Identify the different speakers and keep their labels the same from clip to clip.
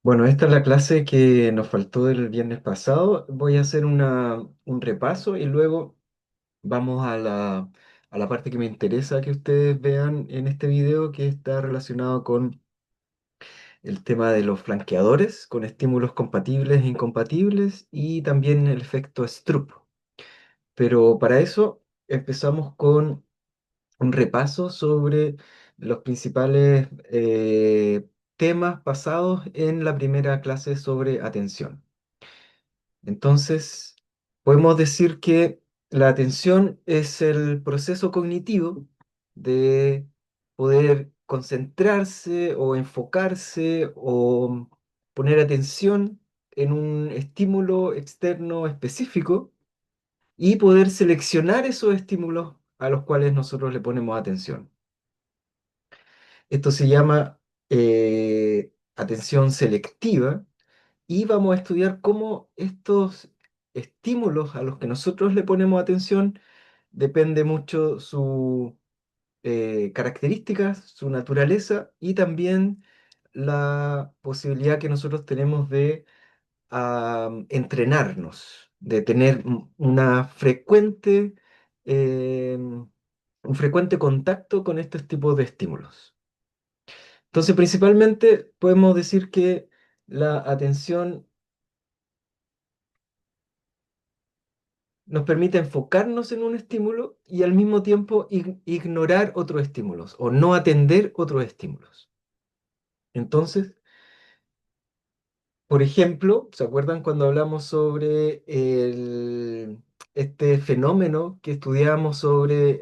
Speaker 1: Bueno, esta es la clase que nos faltó del viernes pasado. Voy a hacer un repaso y luego vamos a la parte que me interesa que ustedes vean en este video, que está relacionado con el tema de los flanqueadores, con estímulos compatibles e incompatibles y también el efecto Stroop. Pero para eso empezamos con un repaso sobre los principales temas basados en la primera clase sobre atención. Entonces, podemos decir que la atención es el proceso cognitivo de poder concentrarse o enfocarse o poner atención en un estímulo externo específico y poder seleccionar esos estímulos a los cuales nosotros le ponemos atención. Esto se llama atención selectiva y vamos a estudiar cómo estos estímulos a los que nosotros le ponemos atención depende mucho su características, su naturaleza y también la posibilidad que nosotros tenemos de entrenarnos, de tener un frecuente contacto con estos tipos de estímulos. Entonces, principalmente podemos decir que la atención nos permite enfocarnos en un estímulo y al mismo tiempo ignorar otros estímulos o no atender otros estímulos. Entonces, por ejemplo, ¿se acuerdan cuando hablamos sobre este fenómeno que estudiamos sobre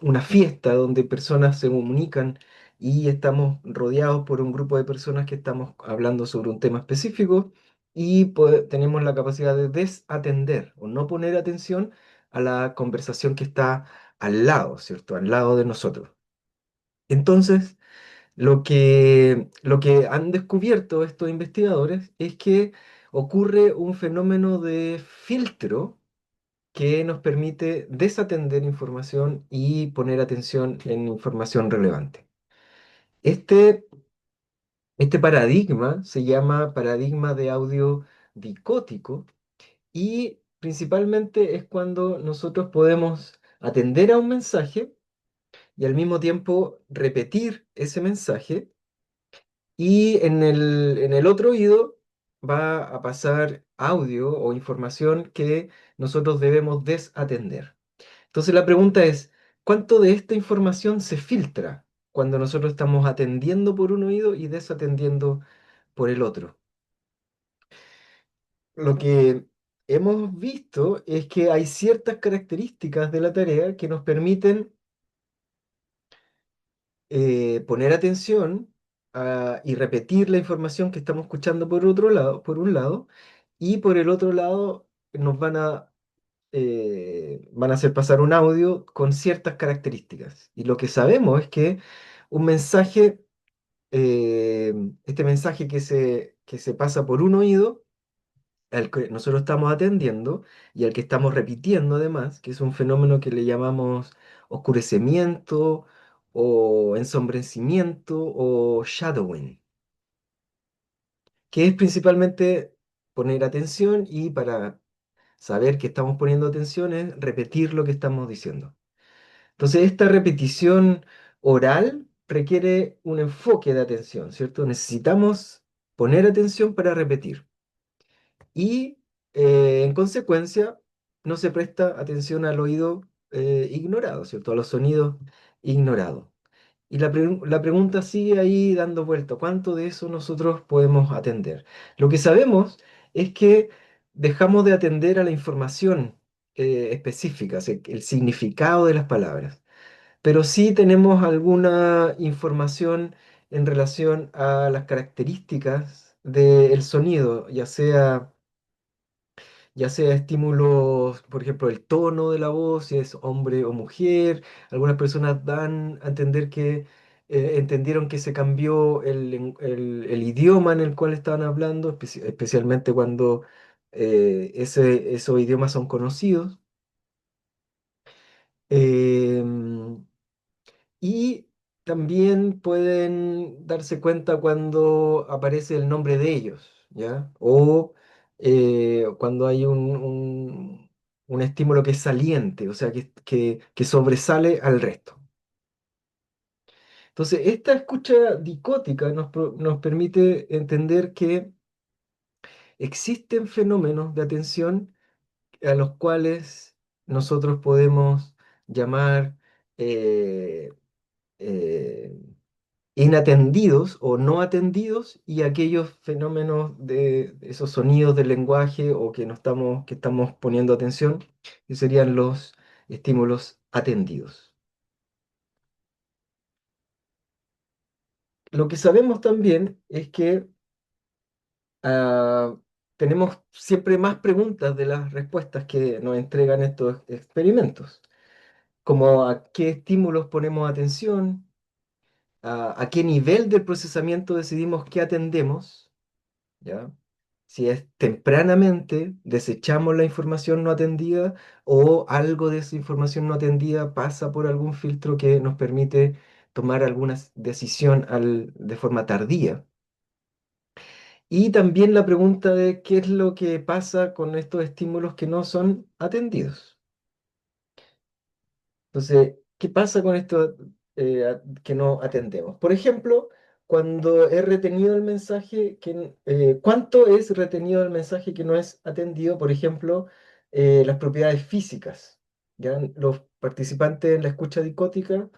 Speaker 1: una fiesta donde personas se comunican y estamos rodeados por un grupo de personas que estamos hablando sobre un tema específico y tenemos la capacidad de desatender o no poner atención a la conversación que está al lado, ¿cierto? Al lado de nosotros. Entonces, lo que han descubierto estos investigadores es que ocurre un fenómeno de filtro que nos permite desatender información y poner atención en información relevante. Este, este paradigma se llama paradigma de audio dicótico y principalmente es cuando nosotros podemos atender a un mensaje y al mismo tiempo repetir ese mensaje. Y en el otro oído va a pasar audio o información que nosotros debemos desatender. Entonces la pregunta es, ¿cuánto de esta información se filtra cuando nosotros estamos atendiendo por un oído y desatendiendo por el otro? Lo que hemos visto es que hay ciertas características de la tarea que nos permiten poner atención y repetir la información que estamos escuchando por otro lado, por un lado, y por el otro lado nos van a hacer pasar un audio con ciertas características. Y lo que sabemos es que un mensaje, eh, este mensaje que se pasa por un oído, al que nosotros estamos atendiendo y al que estamos repitiendo además, que es un fenómeno que le llamamos oscurecimiento o ensombrecimiento o shadowing, que es principalmente poner atención y para saber que estamos poniendo atención es repetir lo que estamos diciendo. Entonces, esta repetición oral requiere un enfoque de atención, ¿cierto? Necesitamos poner atención para repetir. Y en consecuencia no se presta atención al oído ignorado, ¿cierto? A los sonidos ignorados. Y la pregunta sigue ahí dando vuelta, ¿cuánto de eso nosotros podemos atender? Lo que sabemos es que dejamos de atender a la información específica, o sea, el significado de las palabras, pero sí tenemos alguna información en relación a las características del sonido, ya sea estímulos, por ejemplo, el tono de la voz, si es hombre o mujer. Algunas personas dan a entender que entendieron que se cambió el idioma en el cual estaban hablando, especialmente cuando esos idiomas son conocidos. Em, también pueden darse cuenta cuando aparece el nombre de ellos, ¿ya? O cuando hay un estímulo que es saliente, o sea, que sobresale al resto. Entonces, esta escucha dicótica nos permite entender que existen fenómenos de atención a los cuales nosotros podemos llamar eh, eh, inatendidos o no atendidos, y aquellos fenómenos de esos sonidos del lenguaje o que estamos poniendo atención, que serían los estímulos atendidos. Lo que sabemos también es que ah, tenemos siempre más preguntas de las respuestas que nos entregan estos experimentos, como a qué estímulos ponemos atención, a qué nivel del procesamiento decidimos que atendemos, ¿ya? Si es tempranamente, desechamos la información no atendida, o algo de esa información no atendida pasa por algún filtro que nos permite tomar alguna decisión de forma tardía. Y también la pregunta de qué es lo que pasa con estos estímulos que no son atendidos. Entonces, ¿qué pasa con esto que no atendemos? Por ejemplo, cuando he retenido el mensaje, ¿cuánto es retenido el mensaje que no es atendido? Por ejemplo, las propiedades físicas. ¿Ya? Los participantes en la escucha dicótica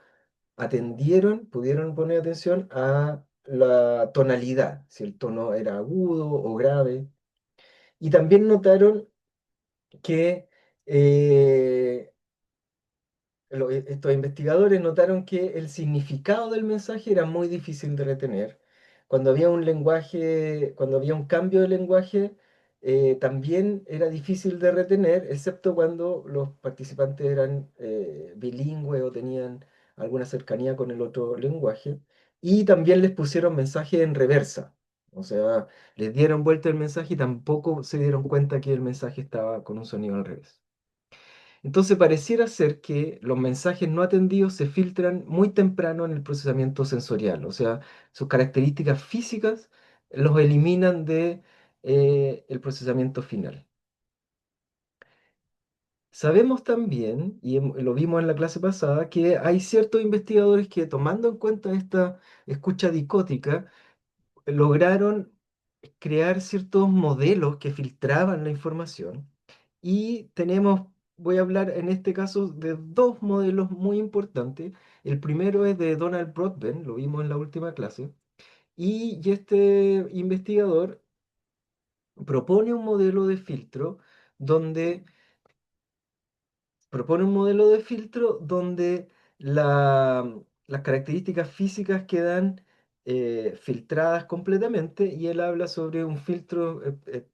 Speaker 1: pudieron poner atención a la tonalidad, si el tono era agudo o grave. Y también notaron que estos investigadores notaron que el significado del mensaje era muy difícil de retener. Cuando había un cambio de lenguaje, también era difícil de retener, excepto cuando los participantes eran bilingües o tenían alguna cercanía con el otro lenguaje. Y también les pusieron mensaje en reversa. O sea, les dieron vuelta el mensaje y tampoco se dieron cuenta que el mensaje estaba con un sonido al revés. Entonces pareciera ser que los mensajes no atendidos se filtran muy temprano en el procesamiento sensorial, o sea, sus características físicas los eliminan de el procesamiento final. Sabemos también, y lo vimos en la clase pasada, que hay ciertos investigadores que, tomando en cuenta esta escucha dicótica, lograron crear ciertos modelos que filtraban la información, y voy a hablar en este caso de dos modelos muy importantes. El primero es de Donald Broadbent, lo vimos en la última clase, y este investigador propone un modelo de filtro donde las características físicas quedan filtradas completamente, y él habla sobre un filtro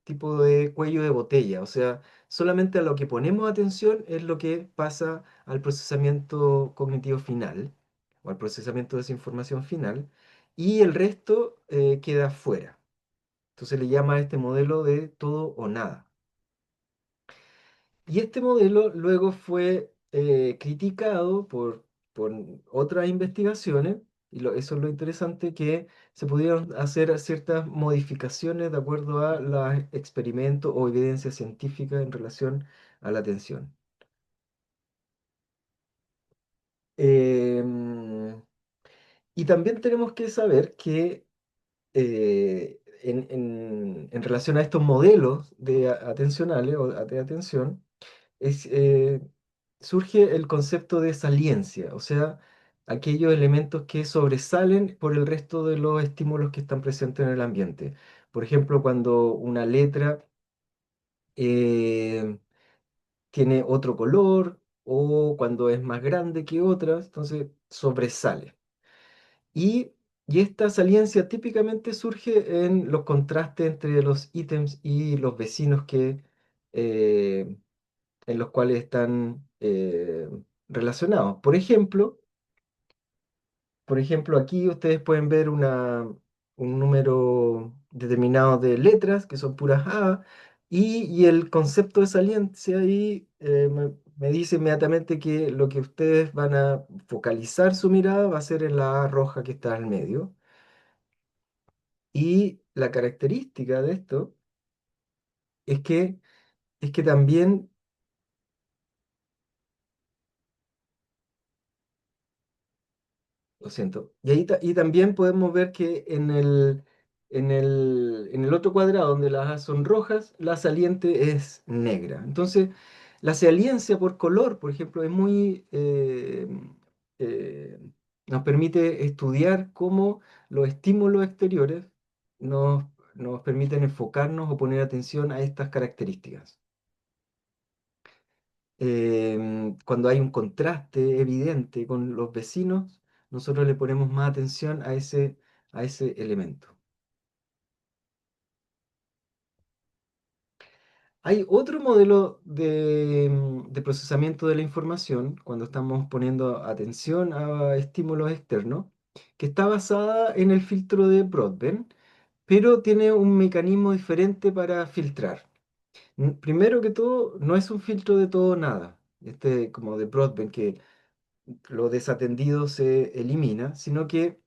Speaker 1: tipo de cuello de botella, o sea, solamente a lo que ponemos atención es lo que pasa al procesamiento cognitivo final o al procesamiento de esa información final, y el resto queda fuera. Entonces le llama a este modelo de todo o nada. Y este modelo luego fue criticado por otras investigaciones, y eso es lo interesante, que se pudieron hacer ciertas modificaciones de acuerdo a los experimentos o evidencia científica en relación a la atención. Em, y también tenemos que saber que en relación a estos modelos atencionales o de atención, es, surge el concepto de saliencia, o sea, aquellos elementos que sobresalen por el resto de los estímulos que están presentes en el ambiente. Por ejemplo, cuando una letra eh, tiene otro color, o cuando es más grande que otras, entonces sobresale. Y, y esta saliencia típicamente surge en los contrastes entre los ítems y los vecinos eh, en los cuales están relacionados. Por ejemplo, aquí ustedes pueden ver un número determinado de letras que son puras A, y el concepto de saliencia ahí me dice inmediatamente que lo que ustedes van a focalizar su mirada va a ser en la A roja que está al medio. Y la característica de esto es que, es que también, lo siento, y, y también podemos ver que en el otro cuadrado donde las A son rojas, la saliente es negra. Entonces, la saliencia por color, por ejemplo, es muy, eh, nos permite estudiar cómo los estímulos exteriores nos, nos permiten enfocarnos o poner atención a estas características. Cuando hay un contraste evidente con los vecinos, nosotros le ponemos más atención a ese elemento. Hay otro modelo de procesamiento de la información, cuando estamos poniendo atención a estímulos externos, que está basada en el filtro de Broadbent, pero tiene un mecanismo diferente para filtrar. Primero que todo, no es un filtro de todo o nada, este como de Broadbent, que lo desatendido se elimina, sino que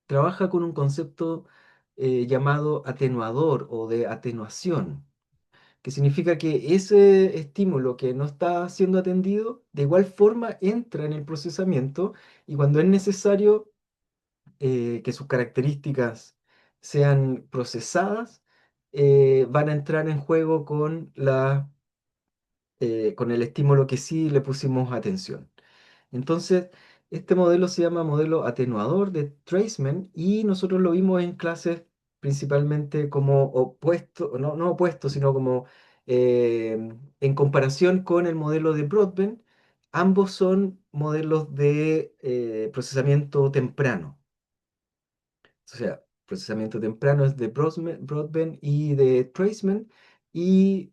Speaker 1: trabaja con un concepto llamado atenuador o de atenuación, que significa que ese estímulo que no está siendo atendido, de igual forma entra en el procesamiento y cuando es necesario que sus características sean procesadas, van a entrar en juego con el estímulo que sí le pusimos atención. Entonces, este modelo se llama modelo atenuador de Treisman y nosotros lo vimos en clases principalmente como opuesto, no, no opuesto, sino como en comparación con el modelo de Broadbent. Ambos son modelos de procesamiento temprano. O sea, procesamiento temprano es de Broadbent y de Traceman. Y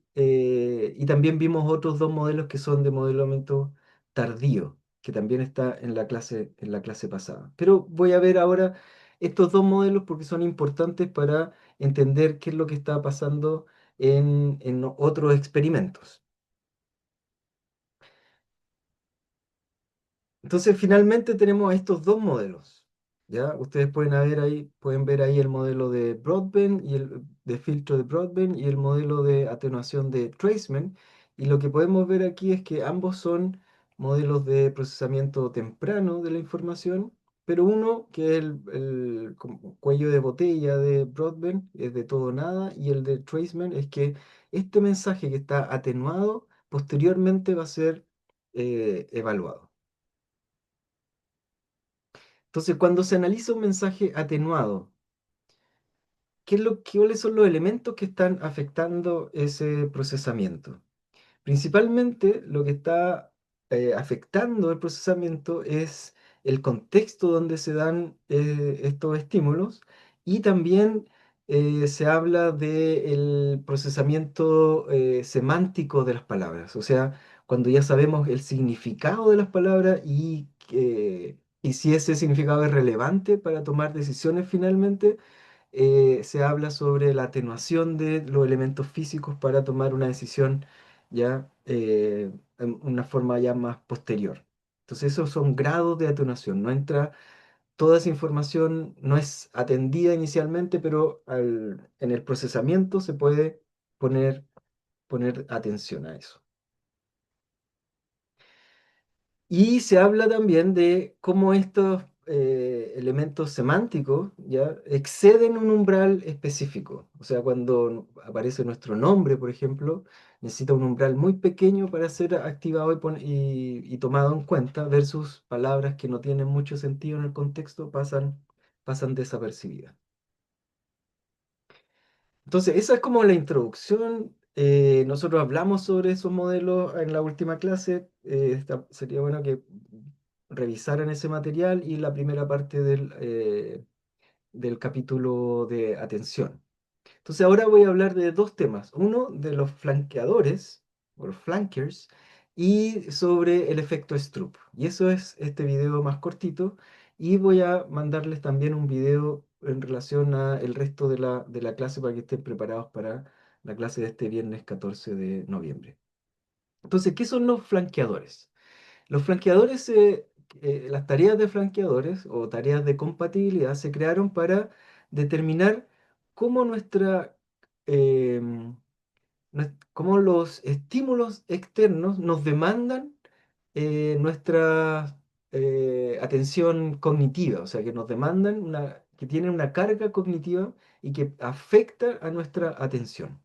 Speaker 1: también vimos otros dos modelos que son de modelamiento tardío, que también está en la clase pasada. Pero voy a ver ahora estos dos modelos porque son importantes para entender qué es lo que está pasando en otros experimentos. Entonces, finalmente tenemos estos dos modelos. ¿Ya? Ustedes pueden ver ahí el modelo de Broadbent y el de filtro de Broadbent y el modelo de atenuación de Traceman. Y lo que podemos ver aquí es que ambos son modelos de procesamiento temprano de la información, pero uno, que es el como cuello de botella de Broadbent, es de todo o nada, y el de Traceman es que este mensaje que está atenuado posteriormente va a ser evaluado. Entonces, cuando se analiza un mensaje atenuado, cuáles son los elementos que están afectando ese procesamiento? Principalmente lo que está afectando el procesamiento es el contexto donde se dan estos estímulos y también se habla del procesamiento semántico de las palabras, o sea, cuando ya sabemos el significado de las palabras y si ese significado es relevante para tomar decisiones finalmente, se habla sobre la atenuación de los elementos físicos para tomar una decisión ya en una forma ya más posterior. Entonces esos son grados de atenuación. No entra, toda esa información no es atendida inicialmente, pero en el procesamiento se puede poner, poner atención a eso. Y se habla también de cómo estos elementos semánticos ya exceden un umbral específico. O sea, cuando aparece nuestro nombre, por ejemplo, necesita un umbral muy pequeño para ser activado y tomado en cuenta, versus palabras que no tienen mucho sentido en el contexto pasan desapercibidas. Entonces, esa es como la introducción. Nosotros hablamos sobre esos modelos en la última clase. Sería bueno que revisaran ese material y la primera parte del capítulo de atención. Entonces, ahora voy a hablar de dos temas. Uno de los flanqueadores, o los flankers, y sobre el efecto Stroop. Y eso es este video más cortito. Y voy a mandarles también un video en relación a el resto de la clase para que estén preparados para la clase de este viernes 14 de noviembre. Entonces, ¿qué son los flanqueadores? Los flanqueadores, las tareas de flanqueadores o tareas de compatibilidad se crearon para determinar cómo em, cómo los estímulos externos nos demandan nuestra atención cognitiva, o sea, que nos demandan que tienen una carga cognitiva y que afecta a nuestra atención.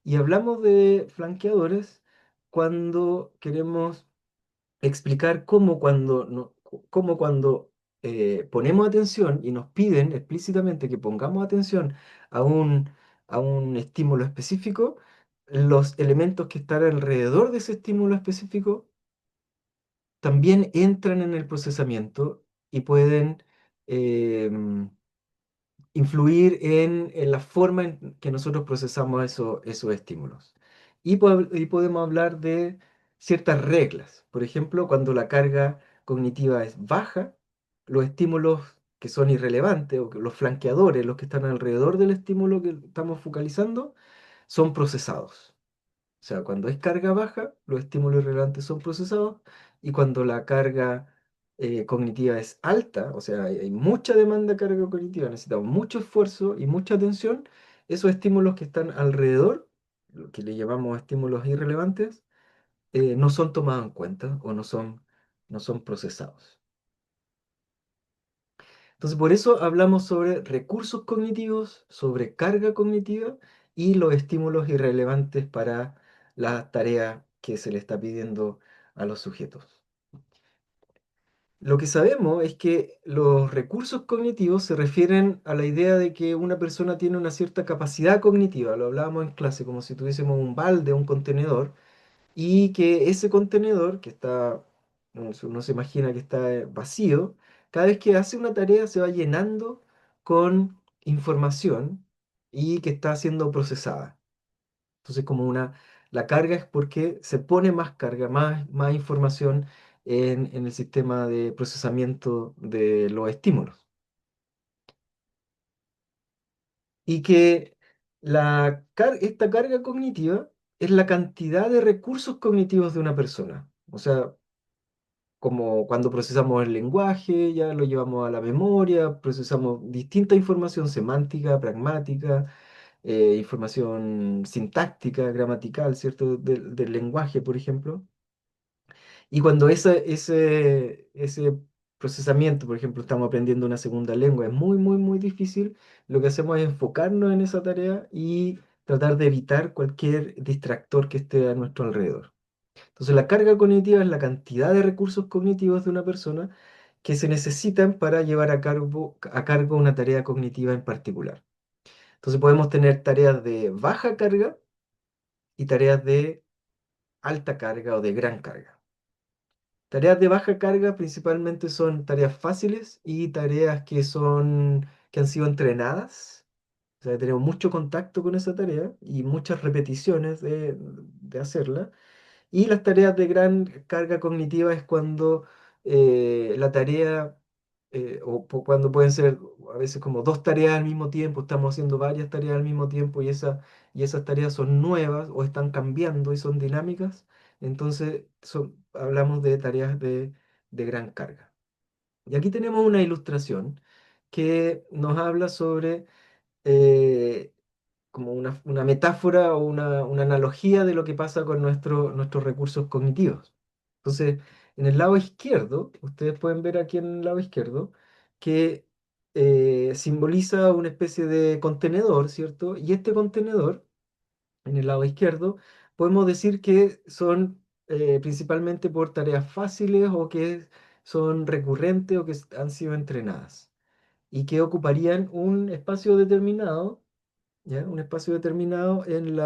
Speaker 1: Y hablamos de flanqueadores cuando queremos explicar cómo cuando ponemos atención y nos piden explícitamente que pongamos atención a a un estímulo específico, los elementos que están alrededor de ese estímulo específico también entran en el procesamiento y pueden em, influir en la forma en que nosotros procesamos esos estímulos. Y podemos hablar de ciertas reglas. Por ejemplo, cuando la carga cognitiva es baja, los estímulos que son irrelevantes o que los flanqueadores, los que están alrededor del estímulo que estamos focalizando, son procesados. O sea, cuando es carga baja, los estímulos irrelevantes son procesados y cuando la carga cognitiva es alta, o sea, hay mucha demanda de carga cognitiva, necesitamos mucho esfuerzo y mucha atención, esos estímulos que están alrededor, lo que le llamamos estímulos irrelevantes, no son tomados en cuenta o no son procesados. Entonces, por eso hablamos sobre recursos cognitivos, sobre carga cognitiva y los estímulos irrelevantes para la tarea que se le está pidiendo a los sujetos. Lo que sabemos es que los recursos cognitivos se refieren a la idea de que una persona tiene una cierta capacidad cognitiva, lo hablábamos en clase, como si tuviésemos un balde, un contenedor, y que ese contenedor, que está, uno se imagina que está vacío, cada vez que hace una tarea se va llenando con información y que está siendo procesada. Entonces, la carga es porque se pone más carga, más información en el sistema de procesamiento de los estímulos. Y que esta carga cognitiva es la cantidad de recursos cognitivos de una persona. O sea, como cuando procesamos el lenguaje, ya lo llevamos a la memoria, procesamos distinta información semántica, pragmática, información sintáctica, gramatical, ¿cierto? Del lenguaje, por ejemplo. Y cuando ese procesamiento, por ejemplo, estamos aprendiendo una segunda lengua, es muy difícil, lo que hacemos es enfocarnos en esa tarea y tratar de evitar cualquier distractor que esté a nuestro alrededor. Entonces, la carga cognitiva es la cantidad de recursos cognitivos de una persona que se necesitan para llevar a cargo una tarea cognitiva en particular. Entonces, podemos tener tareas de baja carga y tareas de alta carga o de gran carga. Tareas de baja carga principalmente son tareas fáciles y tareas que han sido entrenadas. O sea, tenemos mucho contacto con esa tarea y muchas repeticiones de hacerla. Y las tareas de gran carga cognitiva es cuando la tarea, cuando pueden ser a veces como dos tareas al mismo tiempo, estamos haciendo varias tareas al mismo tiempo y esas tareas son nuevas o están cambiando y son dinámicas, entonces hablamos de tareas de gran carga. Y aquí tenemos una ilustración que nos habla sobre eh, como una metáfora o una analogía de lo que pasa con nuestros recursos cognitivos. Entonces, en el lado izquierdo, ustedes pueden ver aquí en el lado izquierdo, que simboliza una especie de contenedor, ¿cierto? Y este contenedor, en el lado izquierdo, podemos decir que son principalmente por tareas fáciles o que son recurrentes o que han sido entrenadas y que ocuparían un espacio determinado, ¿ya? Un espacio determinado en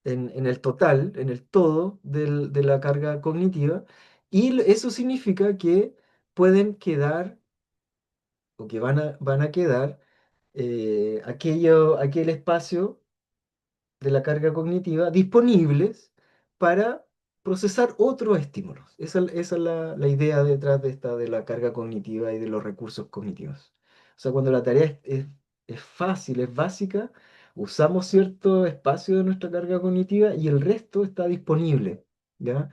Speaker 1: en el total, en el todo de la carga cognitiva, y eso significa que pueden quedar, o que van a quedar, aquel espacio de la carga cognitiva disponibles para procesar otros estímulos. Esa es la idea detrás de de la carga cognitiva y de los recursos cognitivos. O sea, cuando la tarea es fácil, es básica, usamos cierto espacio de nuestra carga cognitiva y el resto está disponible, ¿ya?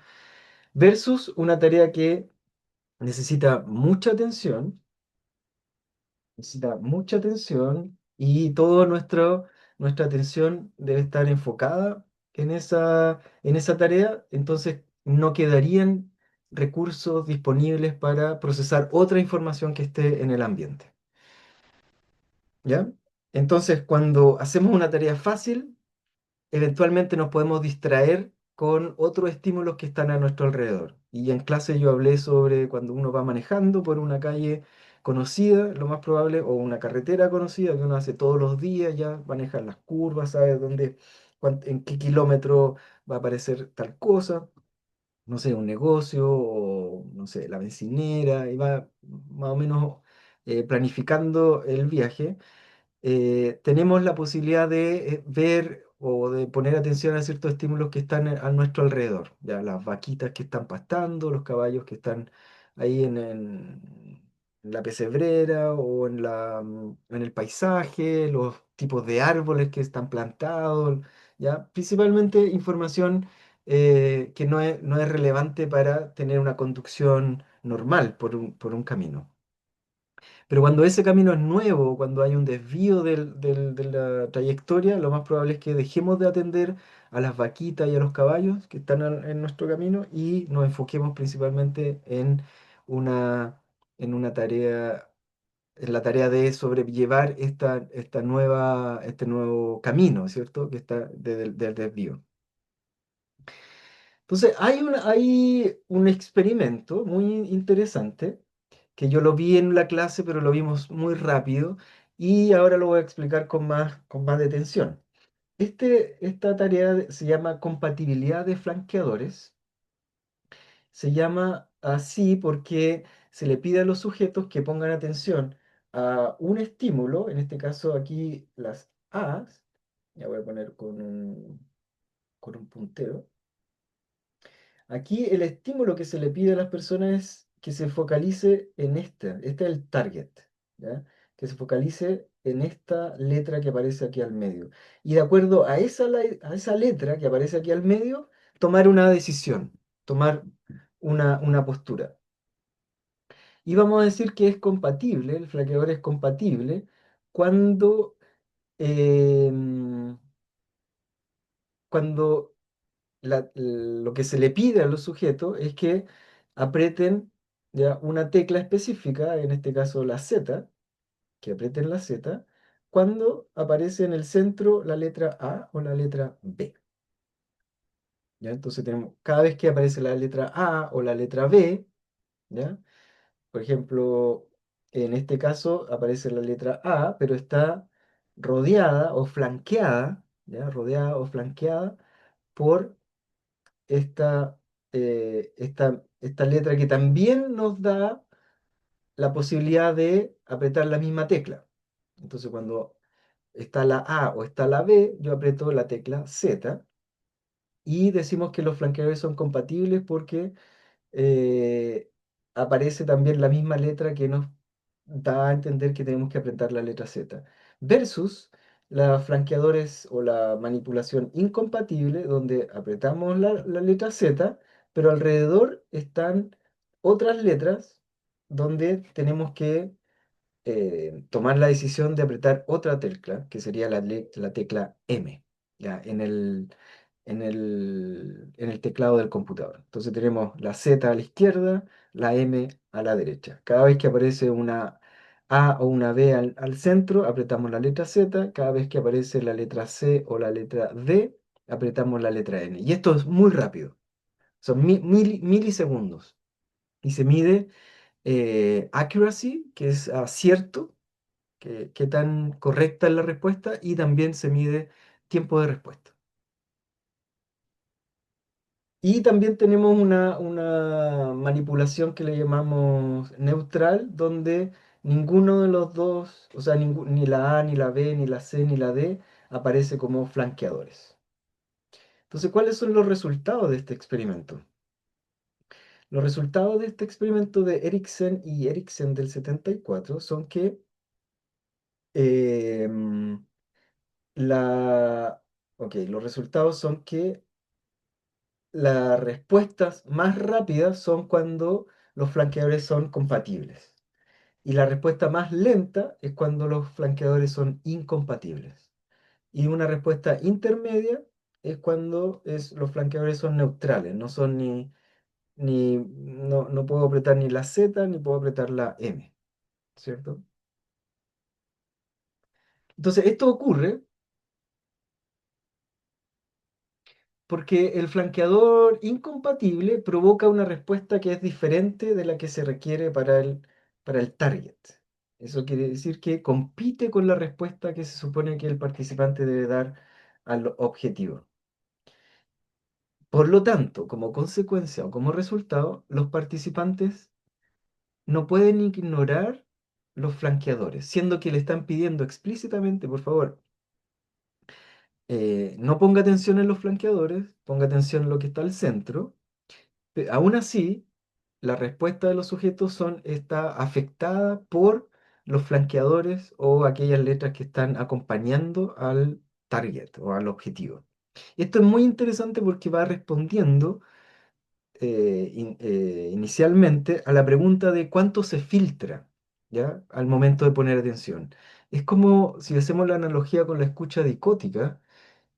Speaker 1: Versus una tarea que necesita mucha atención y nuestra atención debe estar enfocada en esa tarea, entonces no quedarían recursos disponibles para procesar otra información que esté en el ambiente, ¿ya? Entonces, cuando hacemos una tarea fácil, eventualmente nos podemos distraer con otros estímulos que están a nuestro alrededor. Y en clase yo hablé sobre cuando uno va manejando por una calle conocida, lo más probable, o una carretera conocida que uno hace todos los días, ya maneja las curvas, sabe dónde, en qué kilómetro va a aparecer tal cosa, no sé, un negocio o, no sé, la bencinera, y va más o menos planificando el viaje. Tenemos la posibilidad de ver o de poner atención a ciertos estímulos que están a nuestro alrededor. Ya, las vaquitas que están pastando, los caballos que están ahí en la pesebrera o en el paisaje, los tipos de árboles que están plantados, ya, principalmente información que no es relevante para tener una conducción normal por un camino. Pero cuando ese camino es nuevo, cuando hay un desvío de la trayectoria, lo más probable es que dejemos de atender a las vaquitas y a los caballos que están en nuestro camino y nos enfoquemos principalmente una, en una tarea, en la tarea de sobrellevar este nuevo camino, ¿cierto? Que está del desvío. Entonces, hay un experimento muy interesante que yo lo vi en la clase, pero lo vimos muy rápido y ahora lo voy a explicar con más detención. Esta se llama compatibilidad de flanqueadores. Se llama así porque se le pide a los sujetos que pongan atención a un estímulo, en este caso aquí las A's, ya voy a poner con un puntero. Aquí el estímulo que se le pide a las personas es que se focalice en este es el target, ¿ya? Que se focalice en esta letra que aparece aquí al medio. Y de acuerdo a a esa letra que aparece aquí al medio, tomar una decisión, tomar una postura. Y vamos a decir que es compatible, el flaqueador es compatible cuando, em, cuando lo que se le pide a los sujetos es que aprieten ya una tecla específica, en este caso la Z, que aprieten la Z, cuando aparece en el centro la letra A o la letra B. ¿Ya? Entonces tenemos, cada vez que aparece la letra A o la letra B, ¿ya? Por ejemplo, en este caso aparece la letra A, pero está rodeada o flanqueada, ¿ya? Rodeada o flanqueada por esta letra que también nos da la posibilidad de apretar la misma tecla. Entonces, cuando está la A o está la B, yo aprieto la tecla Z y decimos que los flanqueadores son compatibles porque eh, aparece también la misma letra que nos da a entender que tenemos que apretar la letra Z. Versus los flanqueadores o la manipulación incompatible, donde apretamos la letra Z, pero alrededor están otras letras donde tenemos que tomar la decisión de apretar otra tecla, que sería la tecla M, ya, en el teclado del computador. Entonces tenemos la Z a la izquierda, la M a la derecha. Cada vez que aparece una A o una B al centro, apretamos la letra Z. Cada vez que aparece la letra C o la letra D, apretamos la letra N. Y esto es muy rápido. Son milisegundos. Y se mide accuracy, que es acierto, qué tan correcta es la respuesta, y también se mide tiempo de respuesta. Y también tenemos una manipulación que le llamamos neutral, donde ninguno de los dos, o sea, ni la A, ni la B, ni la C, ni la D, aparece como flanqueadores. Entonces, ¿cuáles son los resultados de este experimento? Los resultados de este experimento de Eriksen y Eriksen del 74 son que La, ok, los resultados son que las respuestas más rápidas son cuando los flanqueadores son compatibles. Y la respuesta más lenta es cuando los flanqueadores son incompatibles. Y una respuesta intermedia es cuando los flanqueadores son neutrales, no son no puedo apretar ni la Z ni puedo apretar la M, ¿cierto? Entonces, esto ocurre porque el flanqueador incompatible provoca una respuesta que es diferente de la que se requiere para el target. Eso quiere decir que compite con la respuesta que se supone que el participante debe dar al objetivo. Por lo tanto, como consecuencia o como resultado, los participantes no pueden ignorar los flanqueadores, siendo que le están pidiendo explícitamente, por favor, no ponga atención en los flanqueadores, ponga atención en lo que está al centro. Aún así, la respuesta de los sujetos está afectada por los flanqueadores o aquellas letras que están acompañando al target o al objetivo. Esto es muy interesante porque va respondiendo inicialmente a la pregunta de cuánto se filtra, ¿ya? Al momento de poner atención. Es como si hacemos la analogía con la escucha dicótica.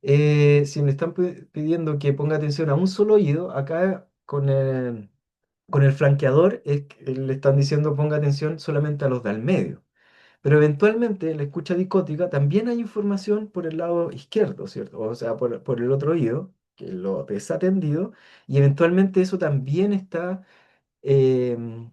Speaker 1: Si me están pidiendo que ponga atención a un solo oído, acá con el flanqueador le están diciendo ponga atención solamente a los de al medio. Pero eventualmente en la escucha dicótica también hay información por el lado izquierdo, ¿cierto? O sea, por el otro oído, que lo desatendido, y eventualmente eso también está em,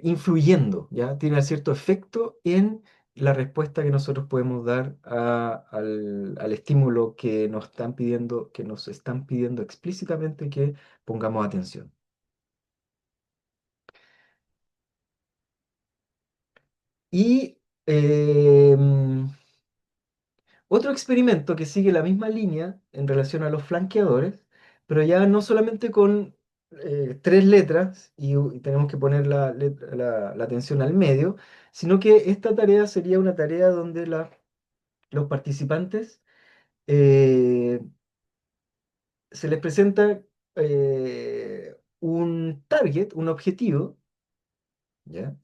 Speaker 1: influyendo, ¿ya? Tiene cierto efecto en la respuesta que nosotros podemos dar al estímulo que nos están pidiendo explícitamente que pongamos atención. Y otro experimento que sigue la misma línea en relación a los flanqueadores, pero ya no solamente con tres letras y tenemos que poner la atención al medio, sino que esta tarea sería una tarea donde los participantes eh, se les presenta un target, un objetivo, ¿ya?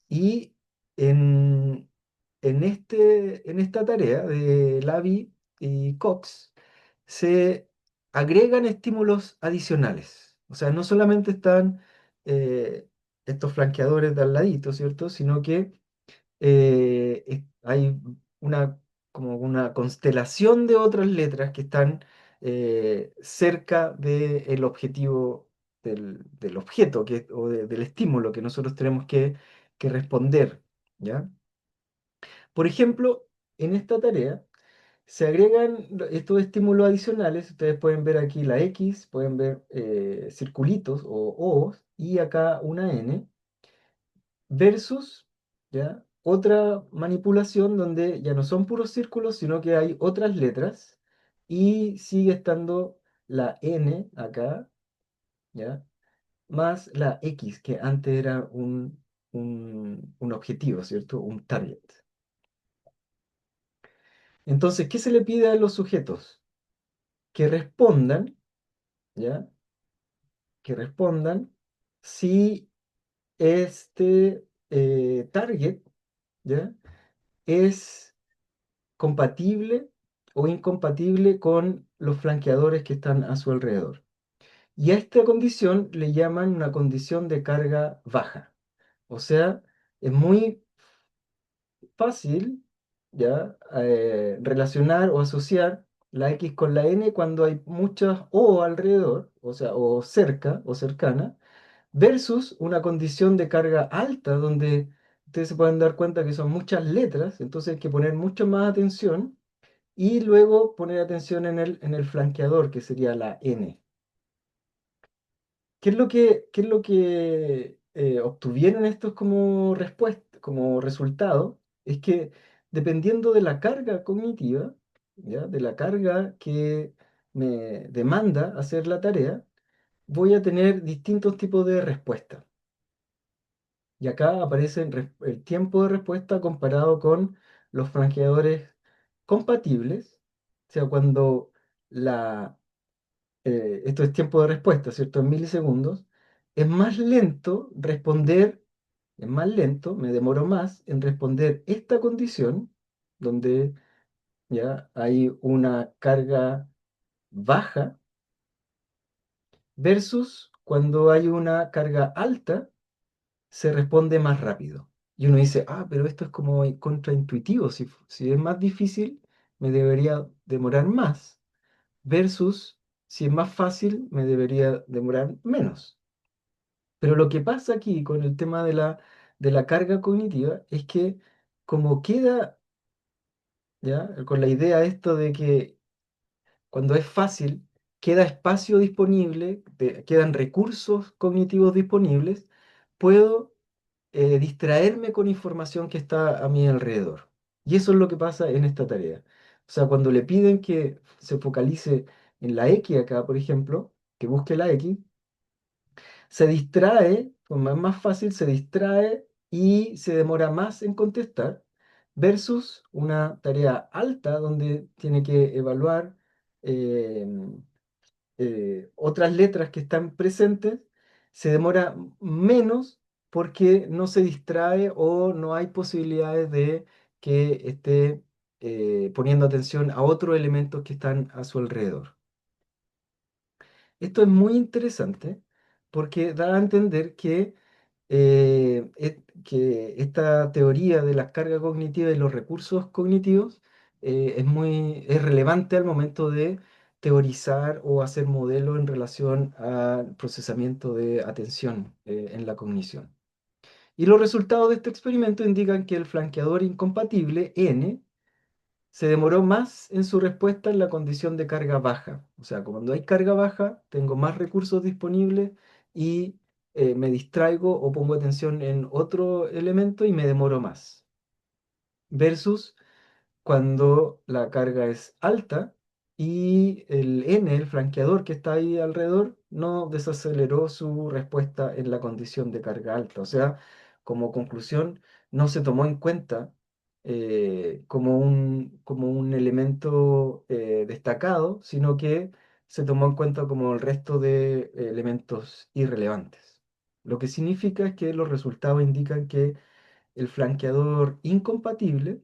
Speaker 1: Y en, en esta tarea de Lavi y Cox se agregan estímulos adicionales. O sea, no solamente están estos flanqueadores de al ladito, ¿cierto? Sino que hay una, como una constelación de otras letras que están cerca del objetivo del objeto del estímulo que nosotros tenemos que responder, ¿ya? Por ejemplo, en esta tarea se agregan estos estímulos adicionales. Ustedes pueden ver aquí la X, pueden ver circulitos o O's y acá una N versus, ¿ya? Otra manipulación donde ya no son puros círculos, sino que hay otras letras y sigue estando la N acá, ¿ya? Más la X, que antes era un objetivo, ¿cierto? Un target. Entonces, ¿qué se le pide a los sujetos? Que respondan, ¿ya? Que respondan si este target, ¿ya? Es compatible o incompatible con los flanqueadores que están a su alrededor. Y a esta condición le llaman una condición de carga baja. O sea, es muy fácil ya relacionar o asociar la X con la N cuando hay muchas O alrededor, o sea, o cerca o cercana, versus una condición de carga alta donde ustedes se pueden dar cuenta que son muchas letras, entonces hay que poner mucho más atención y luego poner atención en el flanqueador, que sería la N. Qué es lo que obtuvieron estos como respuesta, como resultado? Es que dependiendo de la carga cognitiva, ¿ya? De la carga que me demanda hacer la tarea, voy a tener distintos tipos de respuestas. Y acá aparece el tiempo de respuesta comparado con los franqueadores compatibles, o sea, cuando esto es tiempo de respuesta, ¿cierto? En milisegundos, es más lento responder, es más lento, me demoro más en responder esta condición, donde ya hay una carga baja, versus cuando hay una carga alta, se responde más rápido. Y uno dice, ah, pero esto es como contraintuitivo, si es más difícil, me debería demorar más, versus si es más fácil, me debería demorar menos. Pero lo que pasa aquí con el tema de la carga cognitiva es que como queda, ¿ya? Con la idea esto de que cuando es fácil, queda espacio disponible, quedan recursos cognitivos disponibles, puedo distraerme con información que está a mi alrededor. Y eso es lo que pasa en esta tarea. O sea, cuando le piden que se focalice en la X acá, por ejemplo, que busque la X, se distrae, como es más fácil, se distrae y se demora más en contestar, versus una tarea alta donde tiene que evaluar eh, otras letras que están presentes, se demora menos porque no se distrae o no hay posibilidades de que esté poniendo atención a otros elementos que están a su alrededor. Esto es muy interesante porque da a entender que esta teoría de las cargas cognitivas y los recursos cognitivos es relevante al momento de teorizar o hacer modelos en relación al procesamiento de atención en la cognición. Y los resultados de este experimento indican que el flanqueador incompatible N se demoró más en su respuesta en la condición de carga baja. O sea, cuando hay carga baja, tengo más recursos disponibles y me distraigo o pongo atención en otro elemento y me demoro más. Versus cuando la carga es alta y el N, el flanqueador que está ahí alrededor, no desaceleró su respuesta en la condición de carga alta. O sea, como conclusión, no se tomó en cuenta como un elemento destacado, sino que se tomó en cuenta como el resto de elementos irrelevantes. Lo que significa es que los resultados indican que el flanqueador incompatible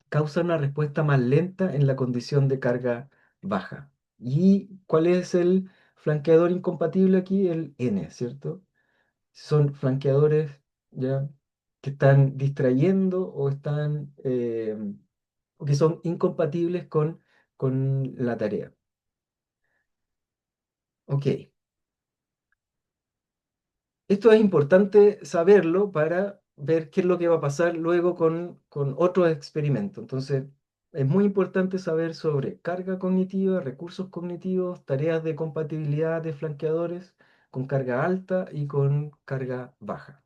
Speaker 1: causa una respuesta más lenta en la condición de carga baja. ¿Y cuál es el flanqueador incompatible aquí? El N, ¿cierto? Son flanqueadores ya que están distrayendo o que son incompatibles con la tarea. Ok. Esto es importante saberlo para ver qué es lo que va a pasar luego con otros experimentos. Entonces, es muy importante saber sobre carga cognitiva, recursos cognitivos, tareas de compatibilidad de flanqueadores con carga alta y con carga baja.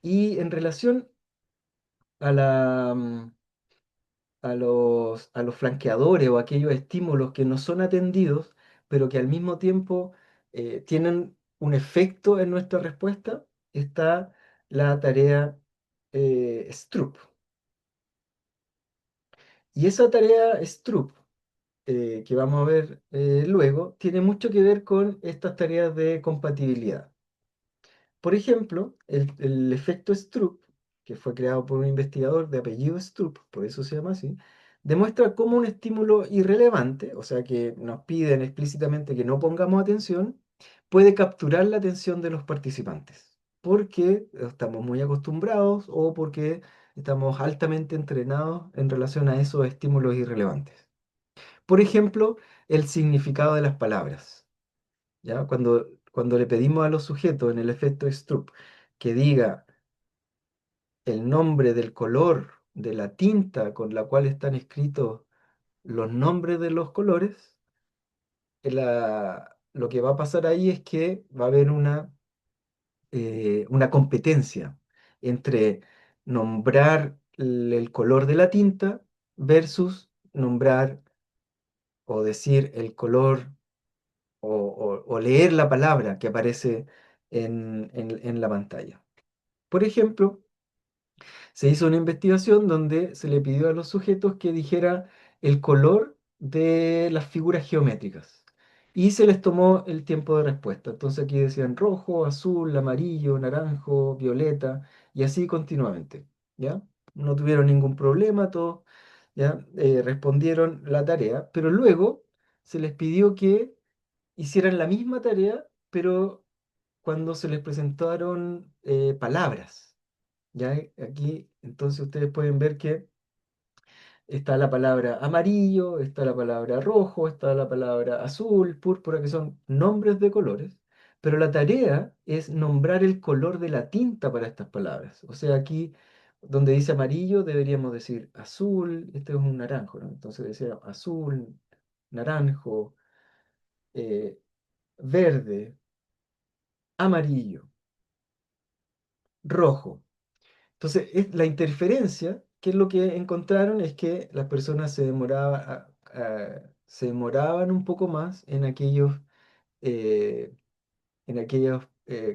Speaker 1: Y en relación a a los flanqueadores o aquellos estímulos que no son atendidos, pero que al mismo tiempo tienen un efecto en nuestra respuesta, está la tarea Stroop. Y esa tarea Stroop, que vamos a ver luego, tiene mucho que ver con estas tareas de compatibilidad. Por ejemplo, el efecto Stroop, que fue creado por un investigador de apellido Stroop, por eso se llama así, demuestra cómo un estímulo irrelevante, o sea que nos piden explícitamente que no pongamos atención, puede capturar la atención de los participantes, porque estamos muy acostumbrados o porque estamos altamente entrenados en relación a esos estímulos irrelevantes. Por ejemplo, el significado de las palabras. ¿Ya? Cuando le pedimos a los sujetos en el efecto Stroop que diga el nombre del color de la tinta con la cual están escritos los nombres de los colores, lo que va a pasar ahí es que va a haber una competencia entre nombrar el color de la tinta versus nombrar o decir el color o leer la palabra que aparece en la pantalla. Por ejemplo, Se hizo una investigación donde se le pidió a los sujetos que dijera el color de las figuras geométricas y se les tomó el tiempo de respuesta. Entonces aquí decían rojo, azul, amarillo, naranjo, violeta y así continuamente, ¿ya? No tuvieron ningún problema, todos, ¿ya? Respondieron la tarea, pero luego se les pidió que hicieran la misma tarea, pero cuando se les presentaron palabras. Ya aquí, entonces ustedes pueden ver que está la palabra amarillo, está la palabra rojo, está la palabra azul, púrpura, que son nombres de colores, pero la tarea es nombrar el color de la tinta para estas palabras. O sea, aquí donde dice amarillo deberíamos decir azul, este es un naranjo, ¿no? Entonces decía azul, naranjo, eh, verde, amarillo, rojo. Entonces, la interferencia, ¿qué es lo que encontraron? Es que las personas se demoraban un poco más eh, en aquellos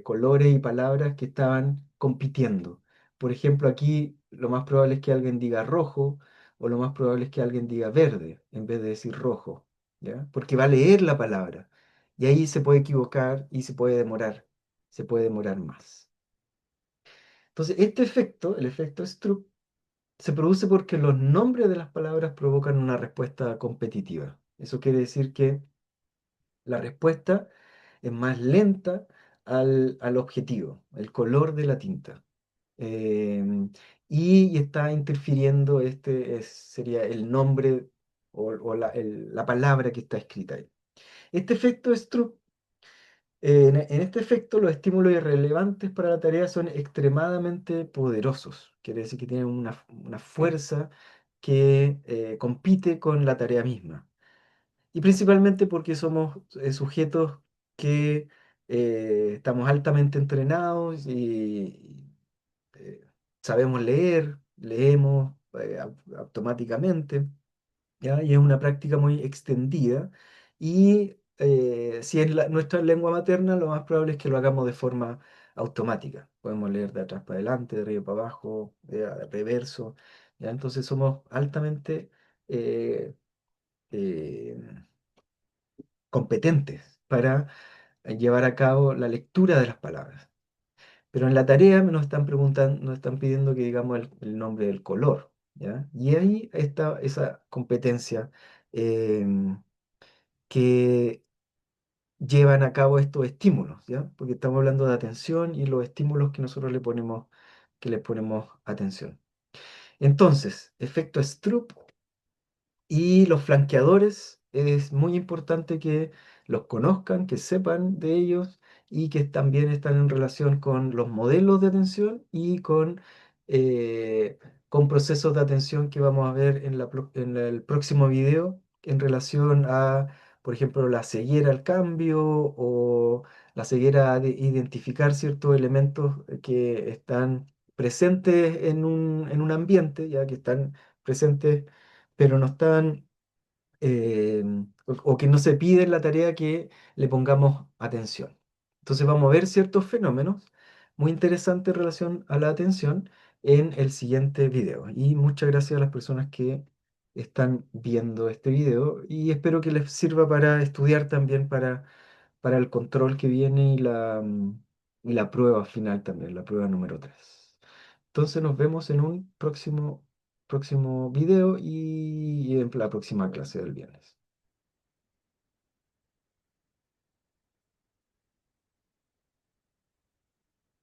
Speaker 1: colores y palabras que estaban compitiendo. Por ejemplo, aquí lo más probable es que alguien diga rojo o lo más probable es que alguien diga verde en vez de decir rojo, ¿ya? Porque va a leer la palabra y ahí se puede equivocar y se puede demorar más. Entonces, este efecto, el efecto Stroop, se produce porque los nombres de las palabras provocan una respuesta competitiva. Eso quiere decir que la respuesta es más lenta al objetivo, el color de la tinta. Em, y está interfiriendo, sería el nombre o la palabra que está escrita ahí. Este efecto Stroop en este efecto, los estímulos irrelevantes para la tarea son extremadamente poderosos. Quiere decir que tienen una fuerza que compite con la tarea misma. Y principalmente porque somos sujetos que estamos altamente entrenados y sabemos leer, leemos automáticamente. ¿Ya? Y es una práctica muy extendida. Y si es nuestra lengua materna, lo más probable es que lo hagamos de forma automática. Podemos leer de atrás para adelante, de arriba para abajo, de reverso. ¿Ya? Entonces somos altamente eh, eh, competentes para llevar a cabo la lectura de las palabras. Pero en la tarea nos están preguntando, nos están pidiendo que digamos el nombre del color. ¿Ya? Y ahí está esa competencia em, que llevan a cabo estos estímulos, ¿ya? Porque estamos hablando de atención y los estímulos que nosotros que le ponemos atención. Entonces, efecto Stroop y los flanqueadores, es muy importante que los conozcan, que sepan de ellos y que también están en relación con los modelos de atención y eh, con procesos de atención que vamos a ver en el próximo video en relación a, por ejemplo, la ceguera al cambio o la ceguera de identificar ciertos elementos que están presentes en un ambiente, ya que están presentes pero no están, o que no se pide en la tarea que le pongamos atención. Entonces vamos a ver ciertos fenómenos muy interesantes en relación a la atención en el siguiente video. Y muchas gracias a las personas que están viendo este video y espero que les sirva para estudiar también para el control que viene y la prueba final también, la prueba número 3. Entonces nos vemos en un próximo video y en la próxima clase del viernes.